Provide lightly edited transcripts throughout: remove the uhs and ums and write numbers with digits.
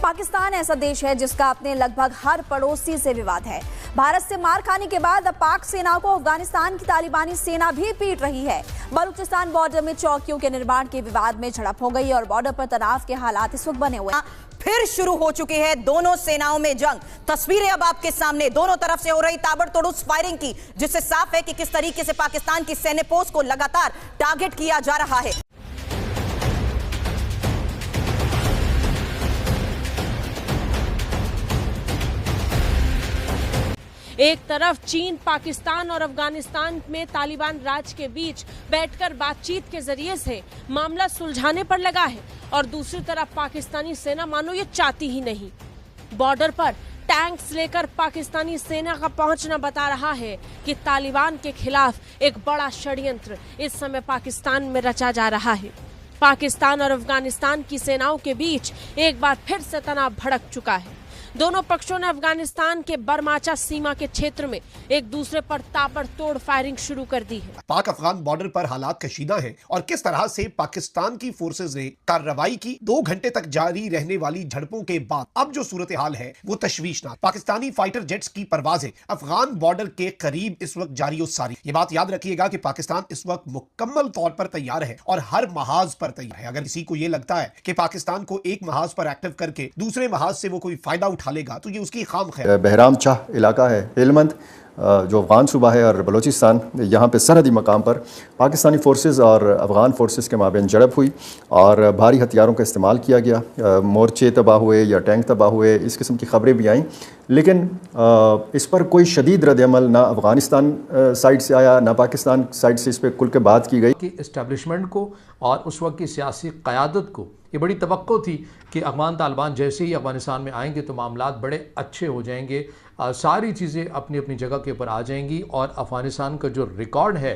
पाकिस्तान ऐसा देश है जिसका अपने लगभग हर पड़ोसी से विवाद है। भारत से मार खाने के बाद अब पाक सेना को अफगानिस्तान की तालिबानी सेना भी पीट रही है। बलूचिस्तान बॉर्डर में चौकियों के निर्माण के विवाद में झड़प हो गई और बॉर्डर पर तनाव के हालात इस वक्त बने हुए हैं। फिर शुरू हो चुकी है दोनों सेनाओं में जंग। तस्वीरें अब आपके सामने दोनों तरफ से हो रही ताबड़तोड़ उस फायरिंग की, जिससे साफ है कि किस तरीके से पाकिस्तान की सैन्य पोस्ट को लगातार टारगेट किया जा रहा है। एक तरफ चीन पाकिस्तान और अफगानिस्तान में तालिबान राज के बीच बैठकर बातचीत के जरिए से मामला सुलझाने पर लगा है और दूसरी तरफ पाकिस्तानी सेना मानो ये चाहती ही नहीं। बॉर्डर पर टैंक्स लेकर पाकिस्तानी सेना का पहुंचना बता रहा है कि तालिबान के खिलाफ एक बड़ा षड्यंत्र इस समय पाकिस्तान में रचा जा रहा है। पाकिस्तान और अफगानिस्तान की सेनाओं के बीच एक बार फिर से तनाव भड़क चुका है। दोनों पक्षों ने अफगानिस्तान के बरमाचा सीमा के क्षेत्र में एक दूसरे पर ताबड़तोड़ फायरिंग शुरू कर दी है। पाक अफगान बॉर्डर पर हालात कशीदा हैं और किस तरह से पाकिस्तान की फोर्सेज ने कार्रवाई की। 2 घंटे तक जारी रहने वाली झड़पों के बाद अब जो सूरत हाल है वो तशवीशनाक। पाकिस्तानी फाइटर जेट्स की परवाजें अफगान बॉर्डर के करीब इस वक्त जारी सारी। ये बात याद रखिएगा कि पाकिस्तान इस वक्त मुकम्मल तौर पर तैयार है और हर महाज पर तैयार है। अगर किसी को ये लगता है कि पाकिस्तान को एक महाज पर एक्टिव करके दूसरे महाज से वो कोई फायदा उठा लेगा तो ये उसकी खाम खैर। बहराम चाह इलाका है हेलमंद, जो अफगान सूबा है और बलूचिस्तान, यहाँ पे सरहदी मकाम पर पाकिस्तानी फोर्सेस और अफगान फोर्सेस के माबेन झड़प हुई और भारी हथियारों का इस्तेमाल किया गया। मोर्चे तबाह हुए या टैंक तबाह हुए, इस किस्म की खबरें भी आईं, लेकिन इस पर कोई शदीद रद्द-ए-अमल ना अफगानिस्तान साइड से आया ना पाकिस्तान साइड से इस पर खुल के बात की गई। कि इस्टेब्लिशमेंट को और उस वक्त की सियासी क़यादत को ये बड़ी तवक्को थी कि अफगान तालिबान जैसे ही अफगानिस्तान में आएंगे तो मामलात बड़े अच्छे हो जाएंगे, सारी चीज़ें अपनी अपनी जगह के ऊपर आ जाएंगी और अफ़गानिस्तान का जो रिकॉर्ड है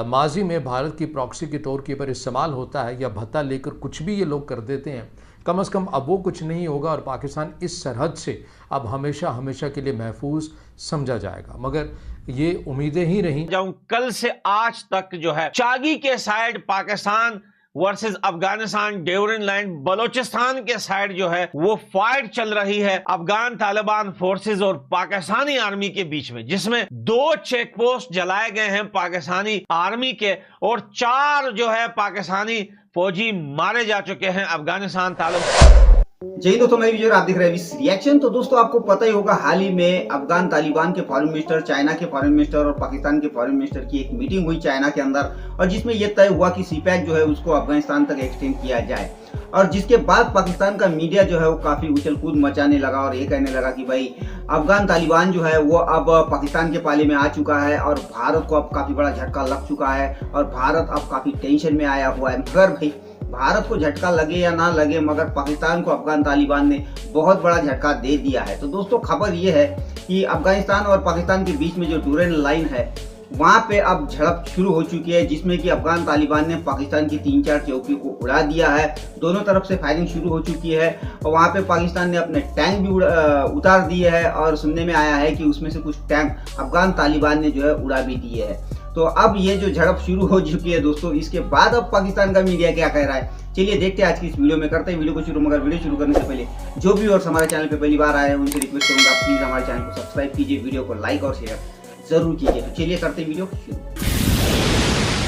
माजी में भारत की प्रॉक्सी के तौर के ऊपर इस्तेमाल होता है या भत्ता लेकर कुछ भी ये लोग कर देते हैं, कम से कम अब वो कुछ नहीं होगा और पाकिस्तान इस सरहद से अब हमेशा हमेशा के लिए महफूज समझा जाएगा। मगर ये उम्मीदें ही रहीं। कल से आज तक जो है चागी के side Pakistan versus Afghanistan during line Balochistan के साइड जो है वो फाइट चल रही है अफगान तालिबान फोर्सेस और पाकिस्तानी आर्मी के बीच में, जिसमें 2 चेक पोस्ट जलाए गए हैं पाकिस्तानी आर्मी के और 4 जो है पाकिस्तानी फौजी मारे जा चुके हैं अफगानिस्तान तालिबान। जय दोस्तों, मैं विजय, आप देख रहे हैं विस रिएक्शन। तो दोस्तों आपको पता ही होगा, हाल ही में अफगान तालिबान के फॉरेन मिनिस्टर, चाइना के फॉरेन मिनिस्टर और पाकिस्तान के फॉरेन मिनिस्टर की एक मीटिंग हुई चाइना के अंदर और जिसमें यह तय हुआ कि सीपैक जो है उसको अफगानिस्तान तक एक्सटेंड किया जाए। और जिसके बाद पाकिस्तान का मीडिया जो है वो काफी उछल कूद मचाने लगा और ये कहने लगा कि भाई अफगान तालिबान जो है वो अब पाकिस्तान के पाले में आ चुका है और भारत को अब काफी बड़ा झटका लग चुका है और भारत अब काफी टेंशन में आया हुआ है। मगर भाई भारत को झटका लगे या ना लगे, मगर पाकिस्तान को अफगान तालिबान ने बहुत बड़ा झटका दे दिया है। तो दोस्तों खबर ये है कि अफगानिस्तान और पाकिस्तान के बीच में जो ड्यूरेंट लाइन है वहाँ पे अब झड़प शुरू हो चुकी है, जिसमें कि अफगान तालिबान ने पाकिस्तान की 3-4 चौकियों को उड़ा दिया है। दोनों तरफ से फायरिंग शुरू हो चुकी है और वहाँ पे पाकिस्तान ने अपने टैंक भी उतार दिए हैं और सुनने में आया है कि उसमें से कुछ टैंक अफगान तालिबान ने जो है उड़ा भी दिए हैं। तो अब ये जो झड़प शुरू हो चुकी है दोस्तों, इसके बाद अब पाकिस्तान का मीडिया क्या कह रहा है, चलिए देखते हैं आज की इस वीडियो में। करते हैं वीडियो को शुरू, मगर वीडियो शुरू करने से पहले जो भी और हमारे चैनल पे पहली बार आए हैं उनसे रिक्वेस्ट करूंगा प्लीज हमारे चैनल को सब्सक्राइब कीजिए, वीडियो को लाइक और शेयर जरूर कीजिए। तो चलिए करते हैं वीडियो शुरू।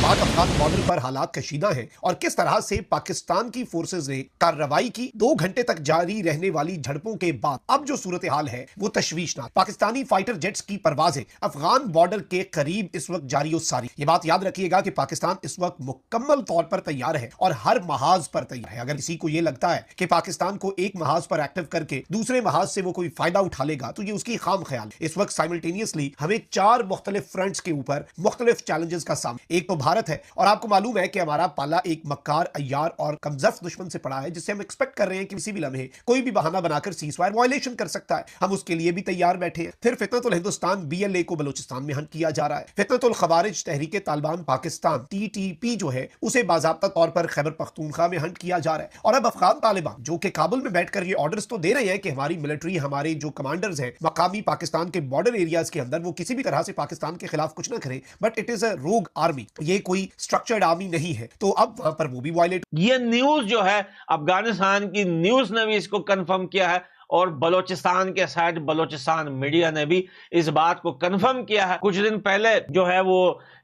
पाक अफगान बॉर्डर पर हालात कशीदा हैं और किस तरह से पाकिस्तान की फोर्सेज ने कार्रवाई की। 2 घंटे तक जारी रहने वाली झड़पों के बाद अब जो सूरत हाल है वो तशवीशनाक। पाकिस्तानी फाइटर जेट्स की परवाजें अफगान बॉर्डर के करीब इस वक्त जारी सारी। ये बात याद रखिएगा कि पाकिस्तान इस वक्त मुकम्मल तौर पर तैयार है और हर महाज पर तैयार है। अगर किसी को ये लगता है कि पाकिस्तान को एक महाज पर एक्टिव करके दूसरे महाज से वो कोई फायदा उठा लेगा तो ये उसकी खाम ख्याल। इस वक्त साइमल्टेनियसली हमें 4 मुख्तलिफ फ्रंट्स के ऊपर मुख्तलिफ चैलेंजेस का सामना। एक तो भारत है और आपको मालूम है कि हमारा पाला एक मक्कार, अय्यार और कमजफ दुश्मन से पड़ा है, जिससे हम एक्सपेक्ट कर रहे हैं कि किसी भी लम्हे कोई भी बहाना बनाकर सीजफायर वायलेशन कर सकता है। हम उसके लिए भी तैयार बैठे हैं। फिर फितनतुल हिंदुस्तान BLA को बलूचिस्तान में हंट किया जा रहा है। फितनतुल खवारिज तहरीक तालिबान पाकिस्तान TTP जो है उसे बाज़ाब्ता तौर पर खैबर पख्तूनख्वा में हंट किया जा रहा है। और अब अफगान तालिबान जो कि काबुल में बैठकर ये ऑर्डर्स तो दे रहे हैं कि हमारी मिलिट्री, हमारे जो कमांडर्स हैं मकामी पाकिस्तान के बॉर्डर एरियाज के अंदर, वो किसी भी तरह से पाकिस्तान के खिलाफ कुछ ना करें, बट इट इज अ रोग आर्मी। ये कोई स्ट्रक्चर्ड आर्मी नहीं है, तो अब वहां पर वो भी वायलेट। ये न्यूज जो है अफगानिस्तान की न्यूज ने भी इसको कंफर्म किया है और बलोचिस्तान के साइड बलोचिस्तान मीडिया ने भी इस बात को कंफर्म किया है। कुछ दिन पहले जो है वो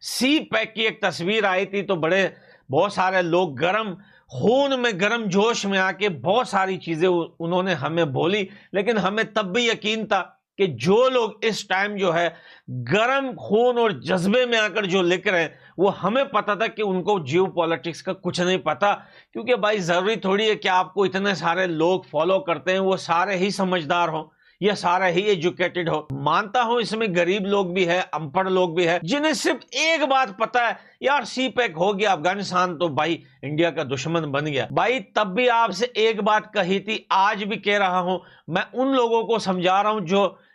सी पैक की एक तस्वीर आई थी, तो बहुत सारे लोग गर्म खून में गर्म जोश में आके बहुत सारी चीजें उन्होंने हमें बोली, लेकिन हमें तब भी यकीन था कि जो लोग इस टाइम जो है गर्म खून और जज्बे में आकर जो लिख रहे हैं वो हमें पता था कि उनको जियो पॉलिटिक्स का कुछ नहीं पता, क्योंकि भाई जरूरी थोड़ी है कि आपको इतने सारे लोग फॉलो करते हैं वो सारे ही समझदार हों, ये सारे ही एजुकेटेड हो। मानता हूं इसमें गरीब लोग भी है, अनपढ़ लोग भी है, जिन्हें सिर्फ एक बात पता है, यार सी पैक हो गया, अफगानिस्तान तो भाई इंडिया का दुश्मन बन गया। भाई तब भी आपसे एक बात कही थी, आज भी कह रहा हूं, मैं उन लोगों को समझा रहा हूं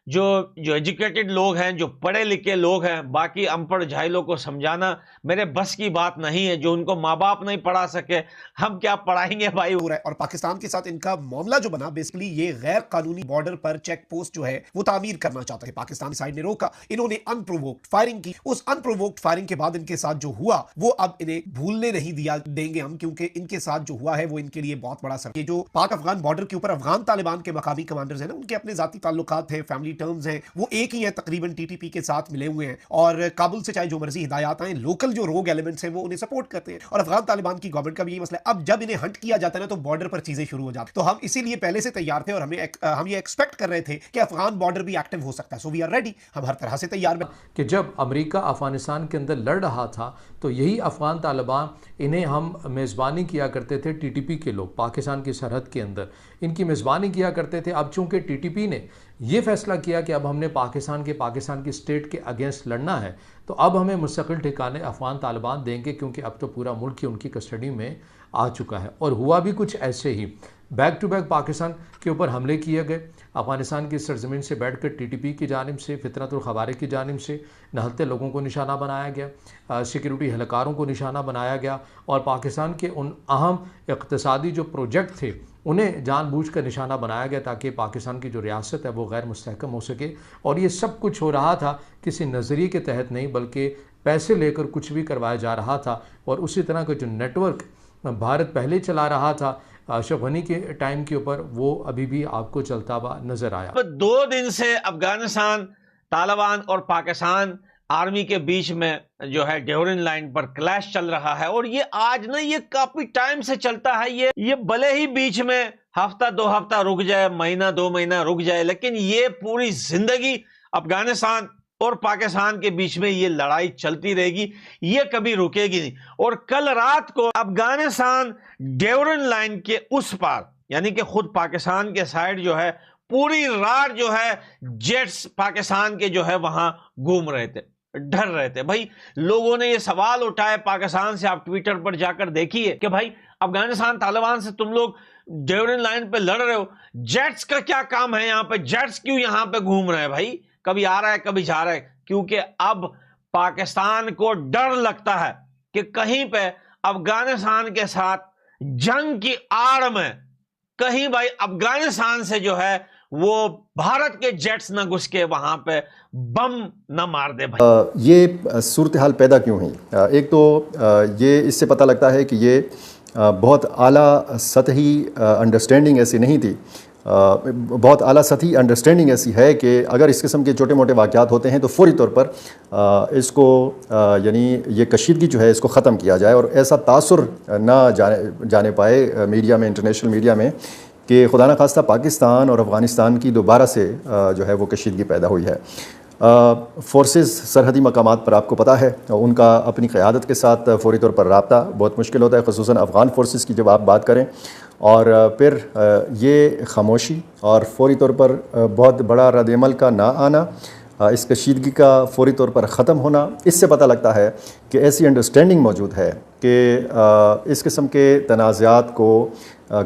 जो एजुकेटेड लोग हैं, जो पढ़े लिखे लोग हैं। बाकी अनपढ़ झाइलों को समझाना मेरे बस की बात नहीं है, जो उनको माँ बाप नहीं पढ़ा सके हम क्या पढ़ाएंगे भाई। और पाकिस्तान के साथ इनका मामला जो बना, बेसिकली ये गैर कानूनी बॉर्डर पर चेक पोस्ट जो है वो तामीर करना चाहते थे। पाकिस्तान साइड ने रोका, इन्होंने अनप्रोवोक्ड फायरिंग की। उस अनप्रोवोक्ड फायरिंग के बाद इनके साथ जो हुआ वो अब इन्हें भूलने नहीं देंगे हम, क्योंकि इनके साथ जो हुआ है वो इनके लिए बहुत बड़ा सबक। जो पाक अफगान बॉर्डर के ऊपर अफगान तालिबान के मकामी कमांडर्स हैं ना, उनके अपने जाती ताल्लुकात हैं, फैमिली टर्म्स हैं, वो एक ही है, तकरीबन टीटीपी के साथ मिले हुए हैं और काबुल से चाहे जो मर्जी हिदायत आए, लोकल जो रोग एलिमेंट्स हैं वो उन्हें सपोर्ट करते हैं। और अफगान तालिबान की गवर्नमेंट का भी ये मसला है, अब जब इन्हें हंट किया जाता है ना तो बॉर्डर पर चीजें शुरू हो जाती। तो हम इसीलिए पहले से तैयार थे और हम ये एक्सपेक्ट कर रहे थे कि अफगान बॉर्डर भी एक्टिव हो सकता है। सो वी आर रेडी, हम हर तरह से तैयार हैं। कि जब अमेरिका अफगानिस्तान के अंदर लड़ रहा था तो यही अफगान तालिबान, इन्हें हम मेज़बानी किया करते थे, टीटीपी के लोग पाकिस्तान की सरहद के अंदर इनकी मेज़बानी किया करते थे। अब चूंकि टीटीपी ने ये फैसला किया कि अब हमने पाकिस्तान की स्टेट के अगेंस्ट लड़ना है, तो अब हमें मुस्तकिल ठिकाने अफगान तालिबान देंगे, क्योंकि अब तो पूरा मुल्क ही उनकी कस्टडी में आ चुका है। और हुआ भी कुछ ऐसे ही, बैक टू बैक पाकिस्तान के ऊपर हमले किए गए। अफगानिस्तान की सरजमीन से बैठकर टीटीपी की जानिब से, फितरतुल खवारिज की जानिब से नहलते लोगों को निशाना बनाया गया, सिक्योरिटी एहलकारों को निशाना बनाया गया और पाकिस्तान के उन अहम इक़्तिसादी जो प्रोजेक्ट थे उन्हें जानबूझकर निशाना बनाया गया ताकि पाकिस्तान की जो रियासत है वो गैर मुस्तहकम हो सके। और ये सब कुछ हो रहा था किसी नज़रिए के तहत नहीं, बल्कि पैसे लेकर कुछ भी करवाया जा रहा था। और उसी तरह का जो नेटवर्क भारत पहले चला रहा था अशरफ गनी के टाइम के ऊपर, वो अभी भी आपको चलता हुआ नजर आया। 2 दिन से अफगानिस्तान, तालिबान और पाकिस्तान आर्मी के बीच में जो है डेवरिन लाइन पर क्लैश चल रहा है और ये आज ना, ये काफी टाइम से चलता है। ये भले ही बीच में हफ्ता 2 हफ्ता रुक जाए, महीना 2 महीना रुक जाए, लेकिन ये पूरी जिंदगी अफगानिस्तान और पाकिस्तान के बीच में ये लड़ाई चलती रहेगी, ये कभी रुकेगी नहीं। और कल रात को अफगानिस्तान डेवरिन लाइन के उस पार, यानी कि खुद पाकिस्तान के साइड जो है, पूरी रात जो है जेट्स पाकिस्तान के जो है वहां घूम रहे थे, डर रहे थे। भाई लोगों ने ये सवाल उठाए पाकिस्तान से, आप ट्विटर पर जाकर देखिए कि भाई अफगानिस्तान तालिबान से तुम लोग डेवरिन लाइन पे लड़ रहे हो, जेट्स का क्या काम है यहाँ पे, जेट्स क्यों यहाँ पे घूम रहे हैं भाई, कभी आ रहा है कभी जा रहा है। क्योंकि अब पाकिस्तान को डर लगता है कि कहीं पे अफगानिस्तान के साथ जंग की आड़ में कहीं भाई अफगानिस्तान से जो है वो भारत के जेट्स न घुस के वहां पे बम न मार दे भाई। ये सूरत हाल पैदा क्यों हुई? एक तो ये इससे पता लगता है कि ये बहुत आला सतही अंडरस्टैंडिंग ऐसी नहीं थी, बहुत आला सतही अंडरस्टैंडिंग ऐसी है कि अगर इस किस्म के छोटे मोटे वाक़यात होते हैं तो फौरी तौर पर इसको यानी ये कशीदगी जो है इसको ख़त्म किया जाए और ऐसा तासुर ना जाने पाए मीडिया में, इंटरनेशनल मीडिया में, कि खुदा न खास्ता पाकिस्तान और अफ़गानिस्तान की दोबारा से जो है वो कशीदगी पैदा हुई है। फोर्सेस सरहदी मकामात पर आपको पता है उनका अपनी क़यादत के साथ फौरी तौर पर रब्ता बहुत मुश्किल होता है, ख़ुसूसन अफ़गान फोर्सेस की जब आप बात करें। और फिर ये खामोशी और फौरी तौर पर बहुत बड़ा रद्द-ए-अमल का ना आना, इस कशीदगी का फौरी तौर पर ख़त्म होना, इससे पता लगता है कि ऐसी अंडरस्टैंडिंग मौजूद है कि इस किस्म के तनाज़ात को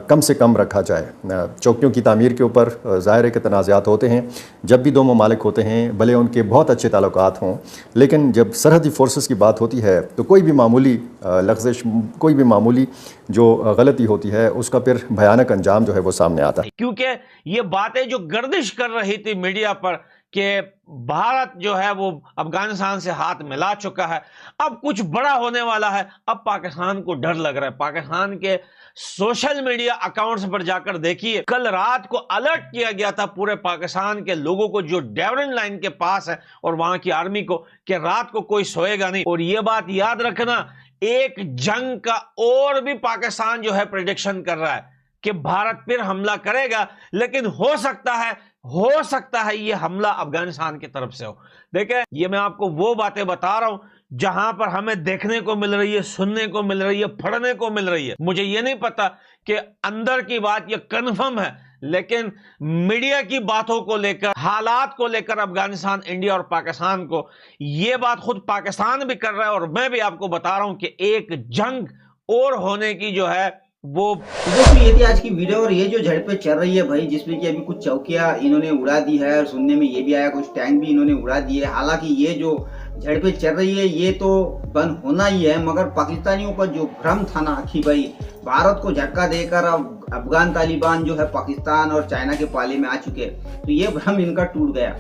कम से कम रखा जाए। चौकियों की तामीर के ऊपर ज़ाहिर है कि तनाज़ात होते हैं, जब भी 2 ममालिक होते हैं, भले उनके बहुत अच्छे ताल्लुकात हों, लेकिन जब सरहदी फोर्सेस की बात होती है तो कोई भी मामूली लग़्ज़िश, कोई भी मामूली जो गलती होती है उसका फिर भयानक अंजाम जो है वो सामने आता है। क्योंकि ये बातें जो गर्दिश कर रही थी मीडिया पर कि भारत जो है वो अफगानिस्तान से हाथ मिला चुका है, अब कुछ बड़ा होने वाला है। अब पाकिस्तान को डर लग रहा है। पाकिस्तान के सोशल मीडिया अकाउंट्स पर जाकर देखिए, कल रात को अलर्ट किया गया था पूरे पाकिस्तान के लोगों को जो डेवरन लाइन के पास है और वहां की आर्मी को, कि रात को कोई सोएगा नहीं। और यह बात याद रखना, एक जंग का और भी पाकिस्तान जो है प्रेडिक्शन कर रहा है कि भारत फिर हमला करेगा, लेकिन हो सकता है ये हमला अफगानिस्तान की तरफ से हो। देखें, ये मैं आपको वो बातें बता रहा हूं जहां पर हमें देखने को मिल रही है, सुनने को मिल रही है, पढ़ने को मिल रही है। मुझे ये नहीं पता कि अंदर की बात ये कंफर्म है, लेकिन मीडिया की बातों को लेकर, हालात को लेकर अफगानिस्तान, इंडिया और पाकिस्तान को, ये बात खुद पाकिस्तान भी कर रहा है और मैं भी आपको बता रहा हूं कि एक जंग और होने की जो है वो। दोस्तों ये थी आज की वीडियो और ये जो झड़पें चल रही है भाई, जिसमें कि अभी कुछ चौकियां इन्होंने उड़ा दी है और सुनने में ये भी आया कुछ टैंक भी इन्होंने उड़ा दिए। हालांकि ये जो झड़पें चल रही है ये तो बंद होना ही है, मगर पाकिस्तानियों का जो भ्रम था ना कि भाई भारत को झटका देकर अब अफगान तालिबान जो है पाकिस्तान और चाइना के पाले में आ चुके, तो ये भ्रम इनका टूट गया।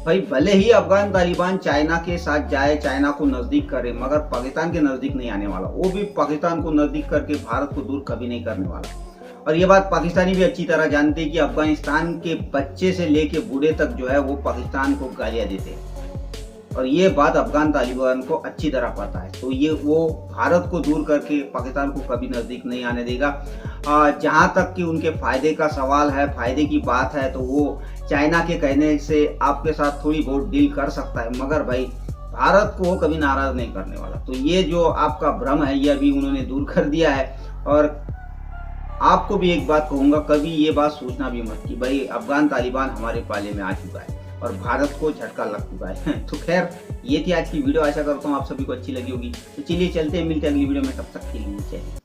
भाई भले ही अफगान तालिबान चाइना के साथ जाए, चाइना को नजदीक करे, मगर पाकिस्तान के नजदीक नहीं आने वाला। वो भी पाकिस्तान को नजदीक करके भारत को दूर कभी नहीं करने वाला। और ये बात पाकिस्तानी भी अच्छी तरह जानते हैं कि अफगानिस्तान के बच्चे से लेके बूढ़े तक जो है वो पाकिस्तान को गालियां देते हैं और ये बात अफगान तालिबान को अच्छी तरह पता है। तो ये वो भारत को दूर करके पाकिस्तान को कभी नजदीक नहीं आने देगा। जहां तक कि उनके फायदे का सवाल है, फायदे की बात है, तो वो चाइना के कहने से आपके साथ थोड़ी बहुत डील कर सकता है, मगर भाई भारत को वो कभी नाराज नहीं करने वाला। तो ये जो आपका भ्रम है ये अभी उन्होंने दूर कर दिया है। और आपको भी एक बात कहूंगा, कभी ये बात सोचना भी मत कि भाई अफगान तालिबान हमारे पाले में आ चुका है और भारत को झटका लग चुका है। तो खैर ये थी आज की वीडियो, आशा करता हूँ आप सभी को अच्छी लगी होगी। तो चलिए चलते हैं, मिलते हैं अगली वीडियो में, तब तक के लिए जय हिंद।